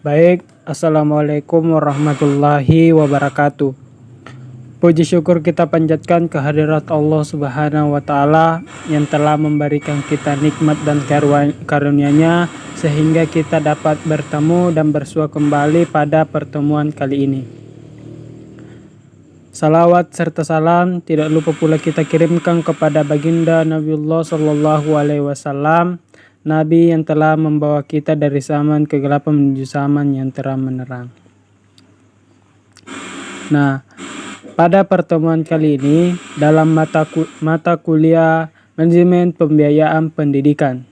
Baik, Assalamualaikum warahmatullahi wabarakatuh. Puji syukur kita panjatkan kehadirat Allah Subhanahu wa Ta'ala yang telah memberikan kita nikmat dan karunia-Nya sehingga kita dapat bertemu dan bersua kembali pada pertemuan kali ini. Salawat serta salam tidak lupa pula kita kirimkan kepada baginda Nabiullah Sallallahu Alaihi Wasallam, Nabi yang telah membawa kita dari zaman kegelapan menuju zaman yang terang menerang. Nah, pada pertemuan kali ini dalam mata kuliah Manajemen Pembiayaan Pendidikan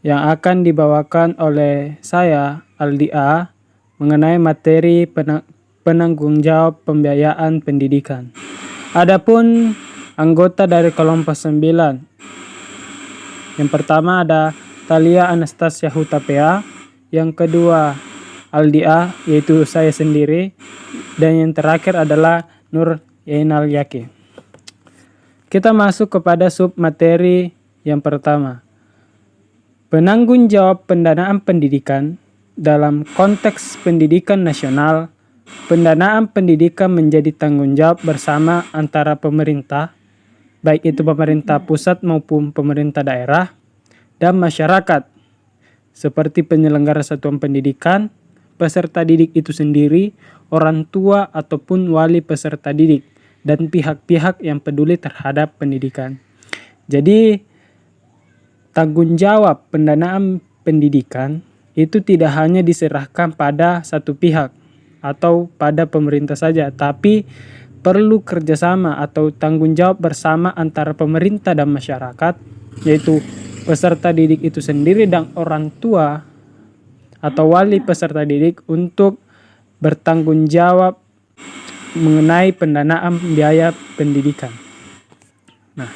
yang akan dibawakan oleh saya Aldi A mengenai materi penanggung jawab pembiayaan pendidikan. Adapun anggota dari kelompok 9. Yang pertama ada Thalia Anastasia Hutapea, yang kedua Aldi A yaitu saya sendiri, dan yang terakhir adalah Nur Yainal Yaki. Kita masuk kepada sub materi yang pertama. Penanggung jawab pendanaan pendidikan. Dalam konteks pendidikan nasional, pendanaan pendidikan menjadi tanggung jawab bersama antara pemerintah, baik itu pemerintah pusat maupun pemerintah daerah, dan masyarakat, seperti penyelenggara satuan pendidikan, peserta didik itu sendiri, orang tua ataupun wali peserta didik, dan pihak-pihak yang peduli terhadap pendidikan. Jadi, tanggung jawab pendanaan pendidikan itu tidak hanya diserahkan pada satu pihak atau pada pemerintah saja, tapi perlu kerjasama atau tanggung jawab bersama antara pemerintah dan masyarakat, yaitu peserta didik itu sendiri dan orang tua atau wali peserta didik untuk bertanggung jawab mengenai pendanaan biaya pendidikan. Nah,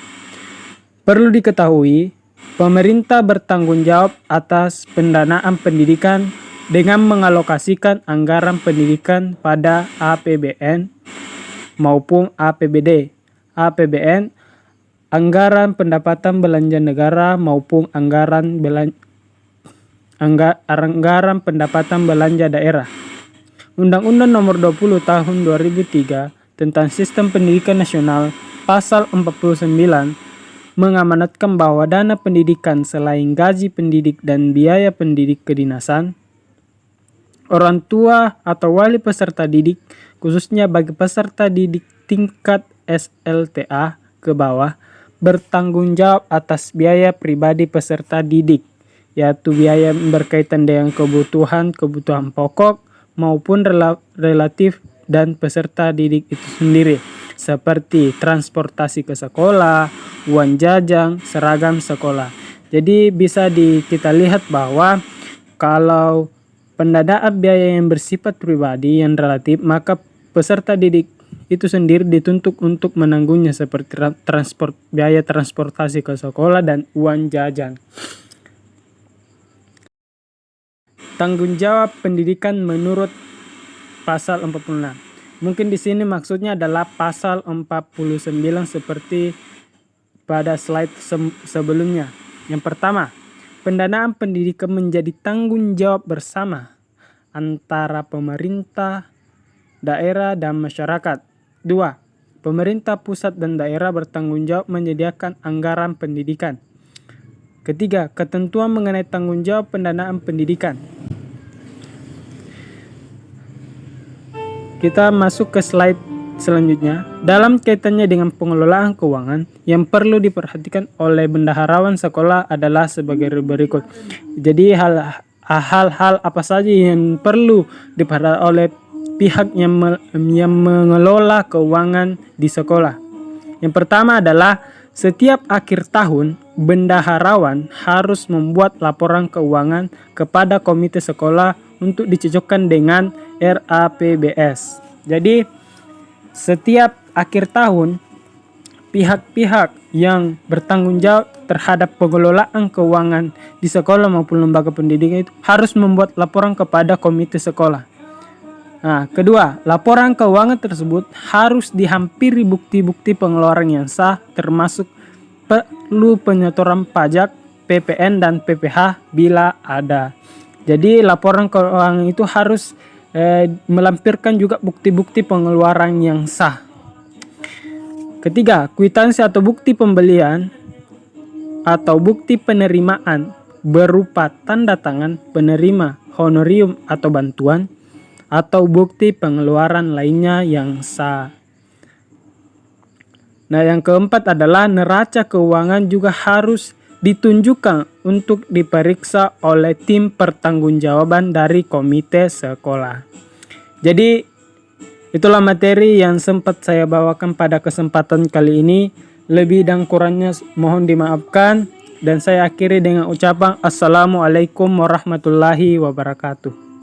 perlu diketahui pemerintah bertanggung jawab atas pendanaan pendidikan dengan mengalokasikan anggaran pendidikan pada APBN maupun APBD. APBN, anggaran pendapatan belanja negara maupun anggaran pendapatan belanja daerah. Undang-Undang Nomor 20 Tahun 2003 tentang Sistem Pendidikan Nasional Pasal 49 mengamanatkan bahwa dana pendidikan selain gaji pendidik dan biaya pendidik kedinasan, orang tua atau wali peserta didik, khususnya bagi peserta didik tingkat SLTA ke bawah, bertanggung jawab atas biaya pribadi peserta didik, yaitu biaya berkaitan dengan kebutuhan pokok maupun relatif dan peserta didik itu sendiri, seperti transportasi ke sekolah, uang jajan, seragam sekolah. Jadi bisa kita lihat bahwa kalau pendanaan biaya yang bersifat pribadi yang relatif, maka peserta didik itu sendiri dituntut untuk menanggungnya seperti biaya transportasi ke sekolah dan uang jajan. Tanggung jawab pendidikan menurut pasal 46. Mungkin di sini maksudnya adalah pasal 49 seperti pada slide sebelumnya. Yang pertama, pendanaan pendidikan menjadi tanggung jawab bersama antara pemerintah, daerah, dan masyarakat. 2. Pemerintah pusat dan daerah bertanggung jawab menyediakan anggaran pendidikan. Ketiga, ketentuan mengenai tanggung jawab pendanaan pendidikan. Kita masuk ke slide selanjutnya. Dalam kaitannya dengan pengelolaan keuangan, yang perlu diperhatikan oleh bendaharawan sekolah adalah sebagai berikut. Jadi hal-hal apa saja yang perlu diperhatikan oleh pihak yang mengelola keuangan di sekolah. Yang pertama adalah setiap akhir tahun, bendaharawan harus membuat laporan keuangan kepada komite sekolah untuk dicocokkan dengan RAPBS. Jadi setiap akhir tahun, pihak-pihak yang bertanggung jawab terhadap pengelolaan keuangan di sekolah maupun lembaga pendidikan itu harus membuat laporan kepada komite sekolah. Nah, kedua, laporan keuangan tersebut harus dihampiri bukti-bukti pengeluaran yang sah, termasuk perlu penyetoran pajak, PPN, dan PPh bila ada. Jadi laporan keuangan itu harus melampirkan juga bukti-bukti pengeluaran yang sah. Ketiga, kwitansi atau bukti pembelian atau bukti penerimaan berupa tanda tangan penerima honorium atau bantuan atau bukti pengeluaran lainnya yang sah. Nah, yang keempat adalah neraca keuangan juga harus ditunjukkan untuk diperiksa oleh tim pertanggungjawaban dari komite sekolah. Jadi itulah materi yang sempat saya bawakan pada kesempatan kali ini. Lebih dan kurangnya mohon dimaafkan, dan saya akhiri dengan ucapan Assalamualaikum warahmatullahi wabarakatuh.